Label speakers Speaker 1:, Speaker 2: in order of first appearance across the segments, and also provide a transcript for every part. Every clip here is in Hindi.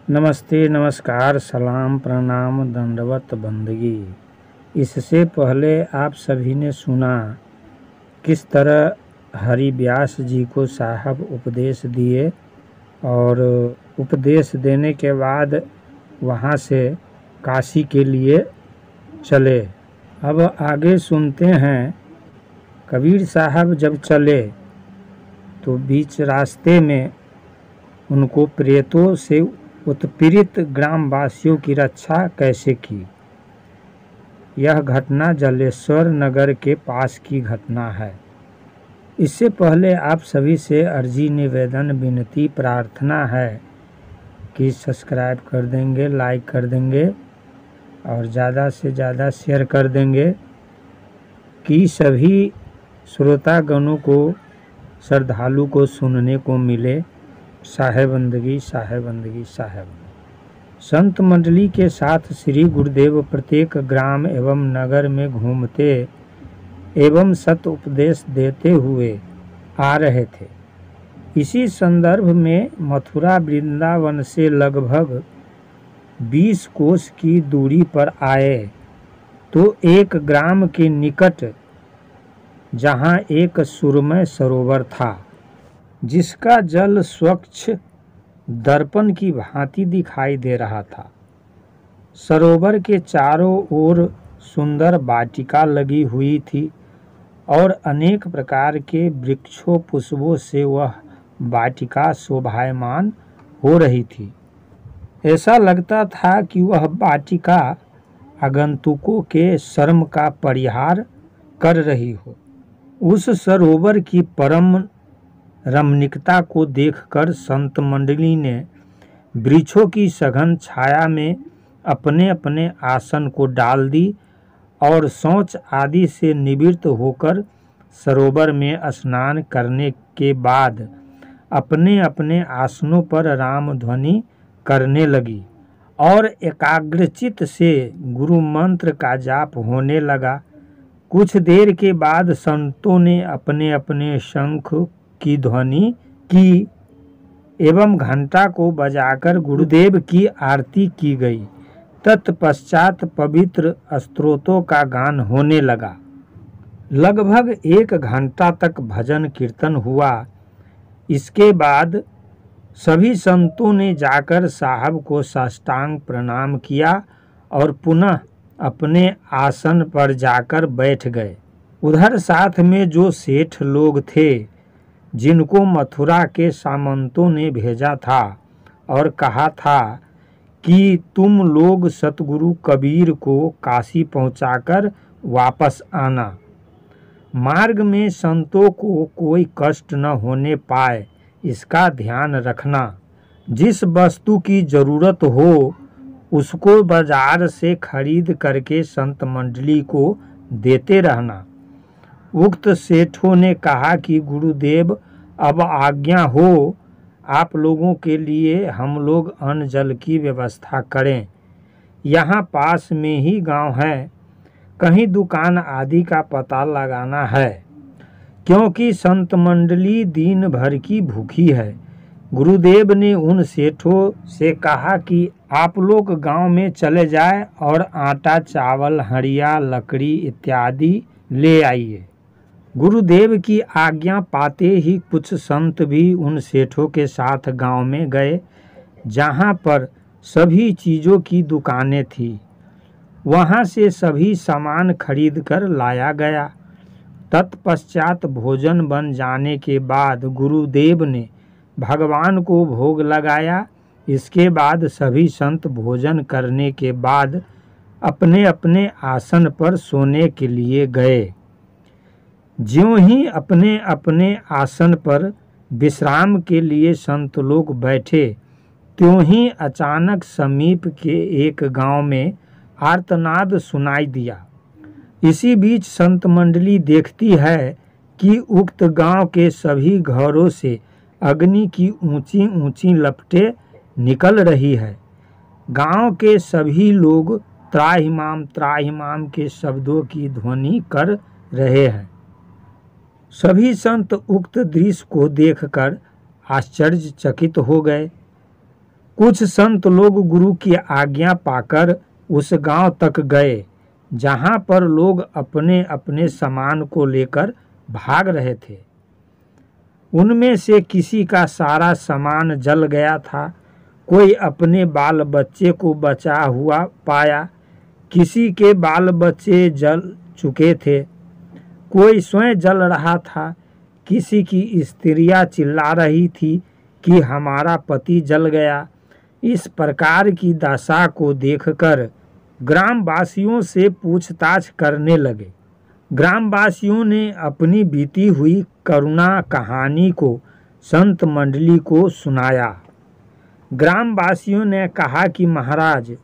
Speaker 1: नमस्ते, नमस्कार, सलाम, प्रणाम, दंडवत बंदगी। इससे पहले आप सभी ने सुना किस तरह हरि व्यास जी को साहब उपदेश दिए और उपदेश देने के बाद वहाँ से काशी के लिए चले। अब आगे सुनते हैं। कबीर साहब जब चले तो बीच रास्ते में उनको प्रेतों से उत्पीड़ित ग्रामवासियों की रक्षा कैसे की। यह घटना जलेश्वर नगर के पास की घटना है। इससे पहले आप सभी से अर्जी, निवेदन, विनती, प्रार्थना है कि सब्सक्राइब कर देंगे, लाइक कर देंगे और ज़्यादा से ज़्यादा शेयर कर देंगे कि सभी श्रोतागणों को, श्रद्धालु को सुनने को मिले। साहेबंदगी, साहेबंदगी, साहेब। संत मंडली के साथ श्री गुरुदेव प्रत्येक ग्राम एवं नगर में घूमते एवं सत उपदेश देते हुए आ रहे थे। इसी संदर्भ में मथुरा वृंदावन से लगभग 20 कोस की दूरी पर आए तो एक ग्राम के निकट जहाँ एक सुरमय सरोवर था, जिसका जल स्वच्छ दर्पण की भांति दिखाई दे रहा था। सरोवर के चारों ओर सुंदर वाटिका लगी हुई थी और अनेक प्रकार के वृक्षों पुष्पों से वह वाटिका शोभायमान हो रही थी। ऐसा लगता था कि वह वाटिका आगंतुकों के शर्म का परिहार कर रही हो। उस सरोवर की परम रमणीकता को देखकर संत मंडली ने वृक्षों की सघन छाया में अपने अपने आसन को डाल दी और शौच आदि से निवृत्त होकर सरोवर में स्नान करने के बाद अपने अपने आसनों पर राम ध्वनि करने लगी और एकाग्रचित से गुरु मंत्र का जाप होने लगा। कुछ देर के बाद संतों ने अपने अपने शंख की ध्वनि की एवं घंटा को बजाकर गुरुदेव की आरती की गई। तत्पश्चात पवित्र स्तोत्रों का गान होने लगा। लगभग 1 घंटा तक भजन कीर्तन हुआ। इसके बाद सभी संतों ने जाकर साहब को साष्टांग प्रणाम किया और पुनः अपने आसन पर जाकर बैठ गए। उधर साथ में जो सेठ लोग थे, जिनको मथुरा के सामंतों ने भेजा था और कहा था कि तुम लोग सतगुरु कबीर को काशी पहुंचाकर वापस आना, मार्ग में संतों को कोई कष्ट न होने पाए, इसका ध्यान रखना। जिस वस्तु की जरूरत हो उसको बाजार से खरीद करके संत मंडली को देते रहना। उक्त सेठों ने कहा कि गुरुदेव अब आज्ञा हो, आप लोगों के लिए हम लोग अन्न जल की व्यवस्था करें। यहाँ पास में ही गांव है, कहीं दुकान आदि का पता लगाना है, क्योंकि संत मंडली दिन भर की भूखी है। गुरुदेव ने उन सेठों से कहा कि आप लोग गांव में चले जाएं और आटा, चावल, हंडिया, लकड़ी इत्यादि ले आइए। गुरुदेव की आज्ञा पाते ही कुछ संत भी उन सेठों के साथ गांव में गए, जहां पर सभी चीज़ों की दुकानें थीं। वहां से सभी सामान खरीद कर लाया गया। तत्पश्चात भोजन बन जाने के बाद गुरुदेव ने भगवान को भोग लगाया। इसके बाद सभी संत भोजन करने के बाद अपने अपने आसन पर सोने के लिए गए। ज्यों ही अपने अपने आसन पर विश्राम के लिए संत लोग बैठे, त्यों ही अचानक समीप के एक गांव में आर्तनाद सुनाई दिया। इसी बीच संत मंडली देखती है कि उक्त गांव के सभी घरों से अग्नि की ऊंची ऊंची लपटें निकल रही है। गांव के सभी लोग त्राहिमाम त्राहिमाम के शब्दों की ध्वनि कर रहे हैं। सभी संत उक्त दृश्य को देखकर आश्चर्यचकित हो गए। कुछ संत लोग गुरु की आज्ञा पाकर उस गांव तक गए जहां पर लोग अपने अपने सामान को लेकर भाग रहे थे। उनमें से किसी का सारा सामान जल गया था, कोई अपने बाल बच्चे को बचा हुआ पाया, किसी के बाल बच्चे जल चुके थे, कोई स्वयं जल रहा था, किसी की स्त्रियां चिल्ला रही थी कि हमारा पति जल गया। इस प्रकार की दशा को देखकर ग्रामवासियों से पूछताछ करने लगे। ग्रामवासियों ने अपनी बीती हुई करुणा कहानी को संत मंडली को सुनाया। ग्रामवासियों ने कहा कि महाराज,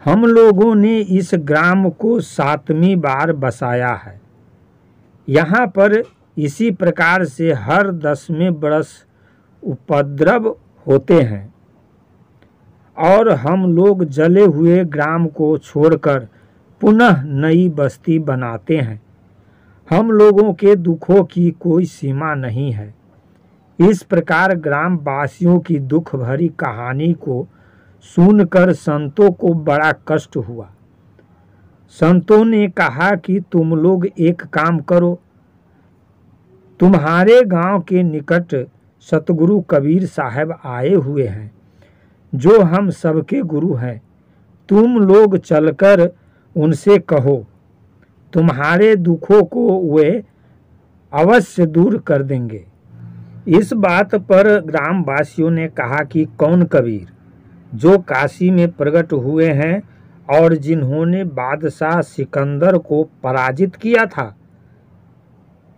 Speaker 1: हम लोगों ने इस ग्राम को 7वीं बार बसाया है। यहाँ पर इसी प्रकार से हर 10वें बरस उपद्रव होते हैं और हम लोग जले हुए ग्राम को छोड़कर पुनः नई बस्ती बनाते हैं। हम लोगों के दुखों की कोई सीमा नहीं है। इस प्रकार ग्रामवासियों की दुख भरी कहानी को सुनकर संतों को बड़ा कष्ट हुआ। संतों ने कहा कि तुम लोग एक काम करो, तुम्हारे गांव के निकट सतगुरु कबीर साहब आए हुए हैं, जो हम सबके गुरु हैं। तुम लोग चलकर उनसे कहो, तुम्हारे दुखों को वे अवश्य दूर कर देंगे। इस बात पर ग्रामवासियों ने कहा कि कौन कबीर, जो काशी में प्रकट हुए हैं और जिन्होंने बादशाह सिकंदर को पराजित किया था,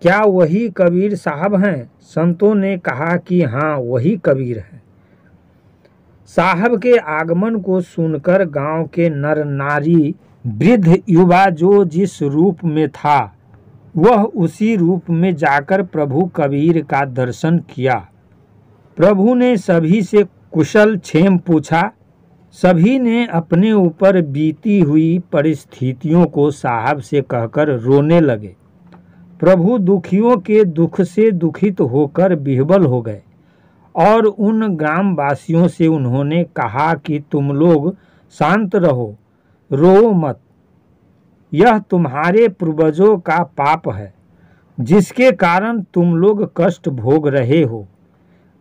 Speaker 1: क्या वही कबीर साहब हैं? संतों ने कहा कि हाँ, वही कबीर हैं। साहब के आगमन को सुनकर गांव के नर नारी वृद्ध युवा जो जिस रूप में था वह उसी रूप में जाकर प्रभु कबीर का दर्शन किया। प्रभु ने सभी से कुशल क्षेम पूछा। सभी ने अपने ऊपर बीती हुई परिस्थितियों को साहब से कहकर रोने लगे। प्रभु दुखियों के दुख से दुखित होकर विह्वल हो गए और उन ग्रामवासियों से उन्होंने कहा कि तुम लोग शांत रहो, रो मत। यह तुम्हारे पूर्वजों का पाप है जिसके कारण तुम लोग कष्ट भोग रहे हो।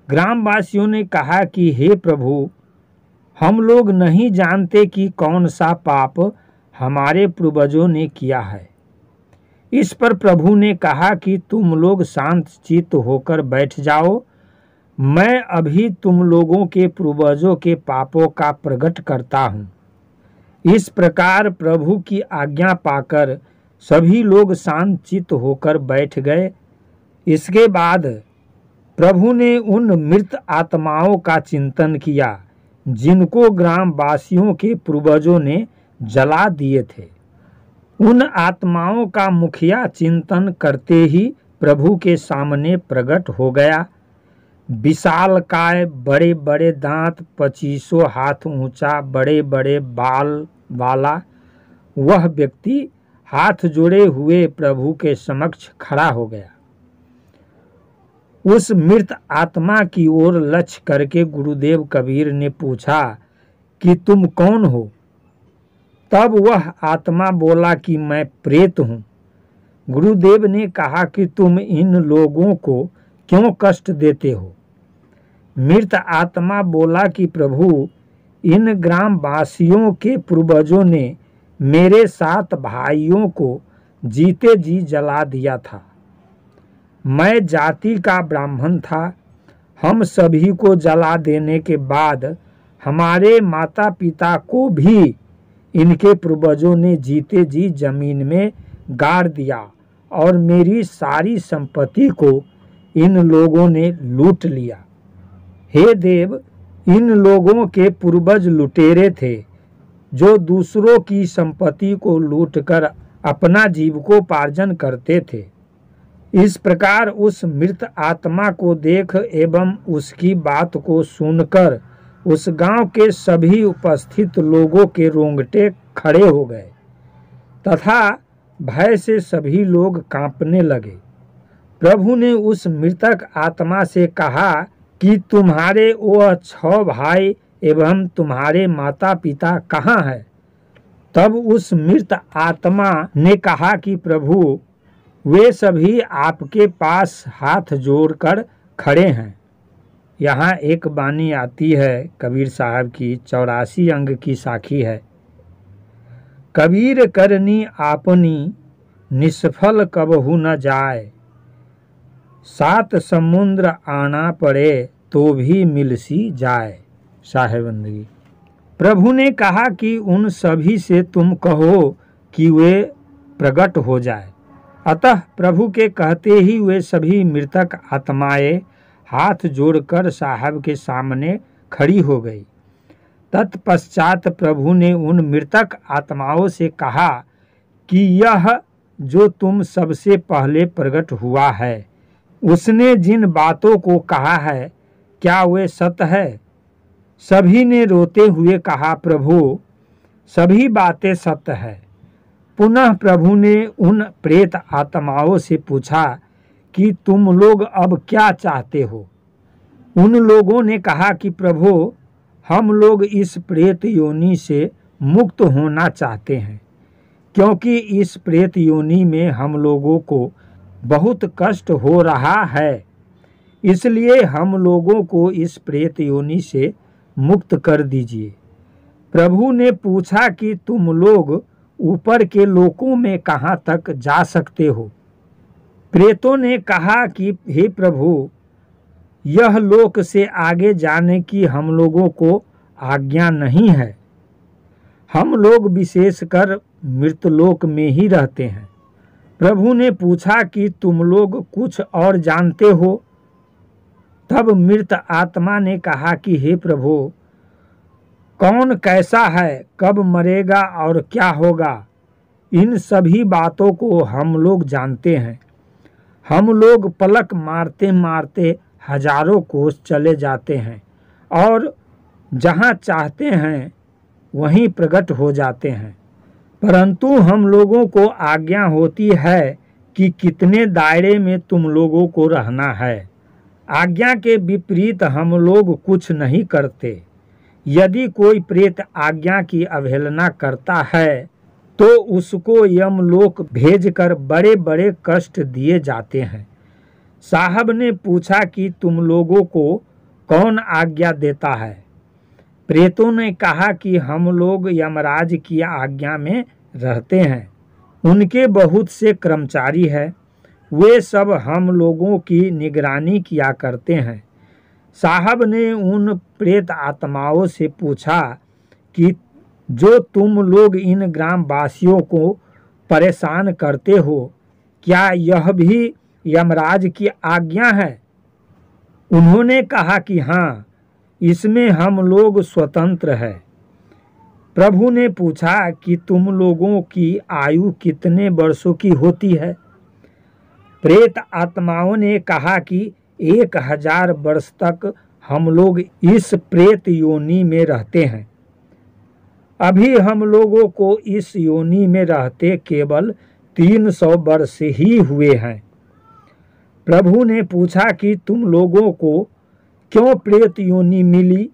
Speaker 1: ग्रामवासियों ने कहा कि हे प्रभु, हम लोग नहीं जानते कि कौन सा पाप हमारे पूर्वजों ने किया है। इस पर प्रभु ने कहा कि तुम लोग शांत चित्त होकर बैठ जाओ, मैं अभी तुम लोगों के पूर्वजों के पापों का प्रकट करता हूँ। इस प्रकार प्रभु की आज्ञा पाकर सभी लोग शांत चित्त होकर बैठ गए। इसके बाद प्रभु ने उन मृत आत्माओं का चिंतन किया जिनको ग्रामवासियों के पूर्वजों ने जला दिए थे। उन आत्माओं का मुखिया चिंतन करते ही प्रभु के सामने प्रकट हो गया। विशालकाय, बड़े बड़े दांत, 25 हाथ ऊंचा, बड़े बड़े बाल वाला वह व्यक्ति हाथ जोड़े हुए प्रभु के समक्ष खड़ा हो गया। उस मृत आत्मा की ओर लक्ष्य करके गुरुदेव कबीर ने पूछा कि तुम कौन हो? तब वह आत्मा बोला कि मैं प्रेत हूँ। गुरुदेव ने कहा कि तुम इन लोगों को क्यों कष्ट देते हो? मृत आत्मा बोला कि प्रभु, इन ग्रामवासियों के पूर्वजों ने मेरे 7 भाइयों को जीते जी जला दिया था। मैं जाति का ब्राह्मण था। हम सभी को जला देने के बाद हमारे माता पिता को भी इनके पूर्वजों ने जीते जी जमीन में गाड़ दिया और मेरी सारी संपत्ति को इन लोगों ने लूट लिया। हे देव, इन लोगों के पूर्वज लुटेरे थे जो दूसरों की संपत्ति को लूटकर अपना जीविकोपार्जन करते थे। इस प्रकार उस मृत आत्मा को देख एवं उसकी बात को सुनकर उस गांव के सभी उपस्थित लोगों के रोंगटे खड़े हो गए तथा भय से सभी लोग कांपने लगे। प्रभु ने उस मृतक आत्मा से कहा कि तुम्हारे वह 6 भाई एवं तुम्हारे माता पिता कहाँ है? तब उस मृत आत्मा ने कहा कि प्रभु, वे सभी आपके पास हाथ जोड़कर खड़े हैं। यहाँ एक वाणी आती है कबीर साहब की, 84 अंग की साखी है। कबीर करनी आपनी निष्फल कबहू न जाए, 7 समुद्र आना पड़े तो भी मिलसी जाए। साहेब बंदगी। प्रभु ने कहा कि उन सभी से तुम कहो कि वे प्रकट हो जाए। अतः प्रभु के कहते ही वे सभी मृतक आत्माएं हाथ जोड़कर साहब के सामने खड़ी हो गई। तत्पश्चात प्रभु ने उन मृतक आत्माओं से कहा कि यह जो तुम सबसे पहले प्रकट हुआ है, उसने जिन बातों को कहा है, क्या वे सत्य है? सभी ने रोते हुए कहा, प्रभु, सभी बातें सत्य है। पुनः प्रभु ने उन प्रेत आत्माओं से पूछा कि तुम लोग अब क्या चाहते हो? उन लोगों ने कहा कि प्रभु, हम लोग इस प्रेत योनि से मुक्त होना चाहते हैं, क्योंकि इस प्रेत योनि में हम लोगों को बहुत कष्ट हो रहा है। इसलिए हम लोगों को इस प्रेत योनि से मुक्त कर दीजिए। प्रभु ने पूछा कि तुम लोग ऊपर के लोकों में कहाँ तक जा सकते हो? प्रेतों ने कहा कि हे प्रभु, यह लोक से आगे जाने की हम लोगों को आज्ञा नहीं है। हम लोग विशेषकर मृतलोक में ही रहते हैं। प्रभु ने पूछा कि तुम लोग कुछ और जानते हो? तब मृत आत्मा ने कहा कि हे प्रभु, कौन कैसा है, कब मरेगा और क्या होगा, इन सभी बातों को हम लोग जानते हैं। हम लोग पलक मारते मारते हजारों कोस चले जाते हैं और जहाँ चाहते हैं वहीं प्रकट हो जाते हैं, परंतु हम लोगों को आज्ञा होती है कि कितने दायरे में तुम लोगों को रहना है। आज्ञा के विपरीत हम लोग कुछ नहीं करते। यदि कोई प्रेत आज्ञा की अवहेलना करता है तो उसको यमलोक भेजकर बड़े बड़े कष्ट दिए जाते हैं। साहब ने पूछा कि तुम लोगों को कौन आज्ञा देता है? प्रेतों ने कहा कि हम लोग यमराज की आज्ञा में रहते हैं। उनके बहुत से कर्मचारी हैं, वे सब हम लोगों की निगरानी किया करते हैं। साहब ने उन प्रेत आत्माओं से पूछा कि जो तुम लोग इन ग्राम वासियों को परेशान करते हो, क्या यह भी यमराज की आज्ञा है? उन्होंने कहा कि हाँ, इसमें हम लोग स्वतंत्र है। प्रभु ने पूछा कि तुम लोगों की आयु कितने वर्षों की होती है? प्रेत आत्माओं ने कहा कि 1000 वर्ष तक हम लोग इस प्रेत योनि में रहते हैं। अभी हम लोगों को इस योनि में रहते केवल 300 वर्ष ही हुए हैं। प्रभु ने पूछा कि तुम लोगों को क्यों प्रेत योनि मिली?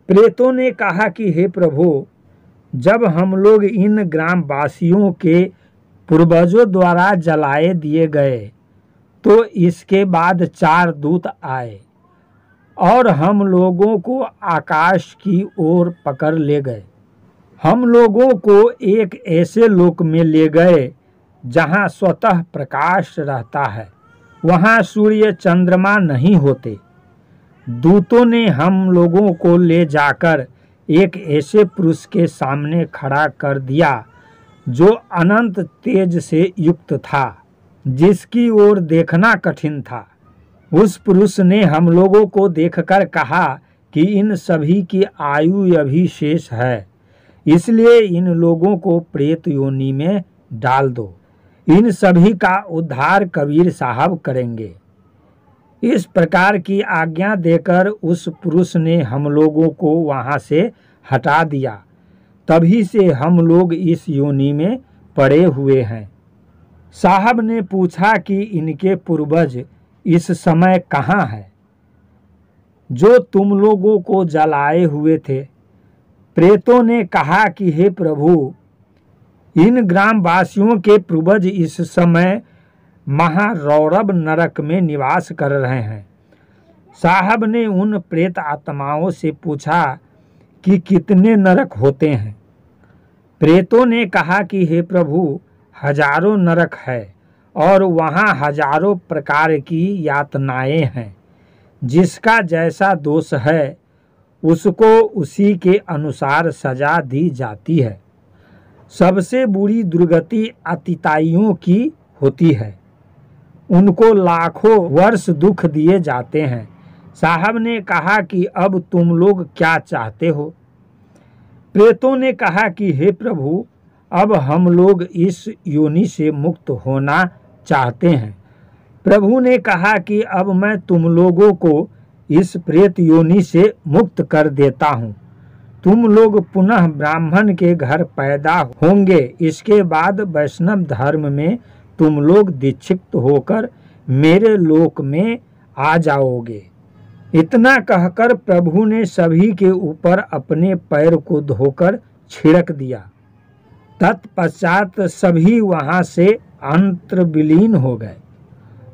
Speaker 1: प्रेतों ने कहा कि हे प्रभु, जब हम लोग इन ग्राम वासियों के पूर्वजों द्वारा जलाए दिए गए तो इसके बाद 4 दूत आए और हम लोगों को आकाश की ओर पकड़ ले गए। हम लोगों को एक ऐसे लोक में ले गए जहाँ स्वतः प्रकाश रहता है, वहाँ सूर्य चंद्रमा नहीं होते। दूतों ने हम लोगों को ले जाकर एक ऐसे पुरुष के सामने खड़ा कर दिया जो अनंत तेज से युक्त था, जिसकी ओर देखना कठिन था। उस पुरुष ने हम लोगों को देखकर कहा कि इन सभी की आयु अभी शेष है, इसलिए इन लोगों को प्रेत योनि में डाल दो। इन सभी का उद्धार कबीर साहब करेंगे। इस प्रकार की आज्ञा देकर उस पुरुष ने हम लोगों को वहां से हटा दिया। तभी से हम लोग इस योनि में पड़े हुए हैं। साहब ने पूछा कि इनके पूर्वज इस समय कहाँ है? जो तुम लोगों को जलाए हुए थे। प्रेतों ने कहा कि हे प्रभु, इन ग्रामवासियों के पूर्वज इस समय महारौरव नरक में निवास कर रहे हैं। साहब ने उन प्रेत आत्माओं से पूछा कि कितने नरक होते हैं। प्रेतों ने कहा कि हे प्रभु, हजारों नरक है और वहाँ हजारों प्रकार की यातनाएं हैं। जिसका जैसा दोष है उसको उसी के अनुसार सजा दी जाती है। सबसे बुरी दुर्गति अतिताइयों की होती है। उनको लाखों वर्ष दुख दिए जाते हैं। साहब ने कहा कि अब तुम लोग क्या चाहते हो। प्रेतों ने कहा कि हे प्रभु, अब हम लोग इस योनि से मुक्त होना चाहते हैं। प्रभु ने कहा कि अब मैं तुम लोगों को इस प्रेत योनि से मुक्त कर देता हूँ। तुम लोग पुनः ब्राह्मण के घर पैदा होंगे। इसके बाद वैष्णव धर्म में तुम लोग दीक्षित होकर मेरे लोक में आ जाओगे। इतना कहकर प्रभु ने सभी के ऊपर अपने पैर को धोकर छिड़क दिया। तत्पश्चात सभी वहां से अंतर्विलीन हो गए।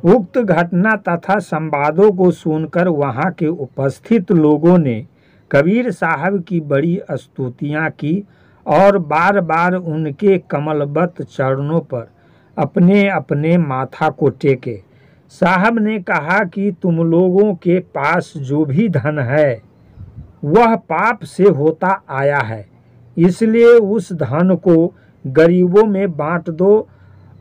Speaker 1: उक्त घटना तथा संवादों को सुनकर वहां के उपस्थित लोगों ने कबीर साहब की बड़ी स्तुतियां की और बार बार उनके कमलवत चरणों पर अपने अपने माथा को टेके। साहब ने कहा कि तुम लोगों के पास जो भी धन है वह पाप से होता आया है, इसलिए उस धन को गरीबों में बांट दो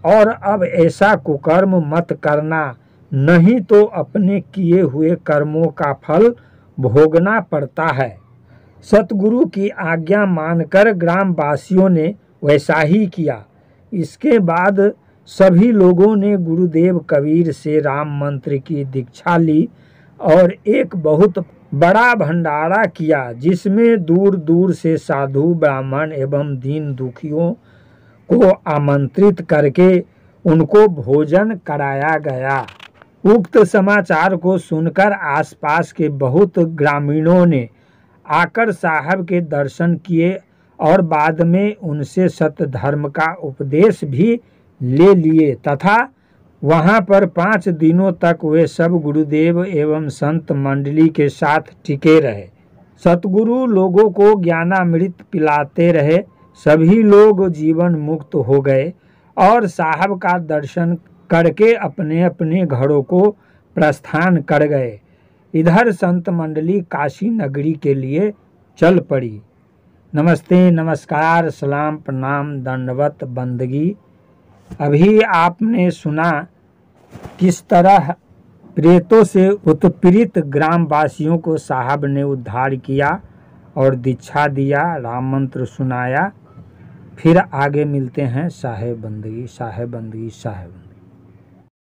Speaker 1: और अब ऐसा कुकर्म मत करना, नहीं तो अपने किए हुए कर्मों का फल भोगना पड़ता है। सतगुरु की आज्ञा मानकर ग्रामवासियों ने वैसा ही किया। इसके बाद सभी लोगों ने गुरुदेव कबीर से राम मंत्र की दीक्षा ली और एक बहुत बड़ा भंडारा किया, जिसमें दूर दूर से साधु, ब्राह्मण एवं दीन दुखियों को आमंत्रित करके उनको भोजन कराया गया। उक्त समाचार को सुनकर आसपास के बहुत ग्रामीणों ने आकर साहब के दर्शन किए और बाद में उनसे सत्य धर्म का उपदेश भी ले लिए तथा वहां पर 5 दिनों तक वे सब गुरुदेव एवं संत मंडली के साथ टिके रहे। सतगुरु लोगों को ज्ञानामृत पिलाते रहे। सभी लोग जीवन मुक्त हो गए और साहब का दर्शन करके अपने अपने घरों को प्रस्थान कर गए। इधर संत मंडली काशी नगरी के लिए चल पड़ी। नमस्ते, नमस्कार, सलाम, प्रणाम, दंडवत, बंदगी। अभी आपने सुना किस तरह प्रेतों से उत्पीड़ित ग्रामवासियों को साहब ने उद्धार किया और दीक्षा दिया, राम मंत्र सुनाया। फिर आगे मिलते हैं। साहेब बंदगी, साहेब बंदगी, साहेब बंदगी।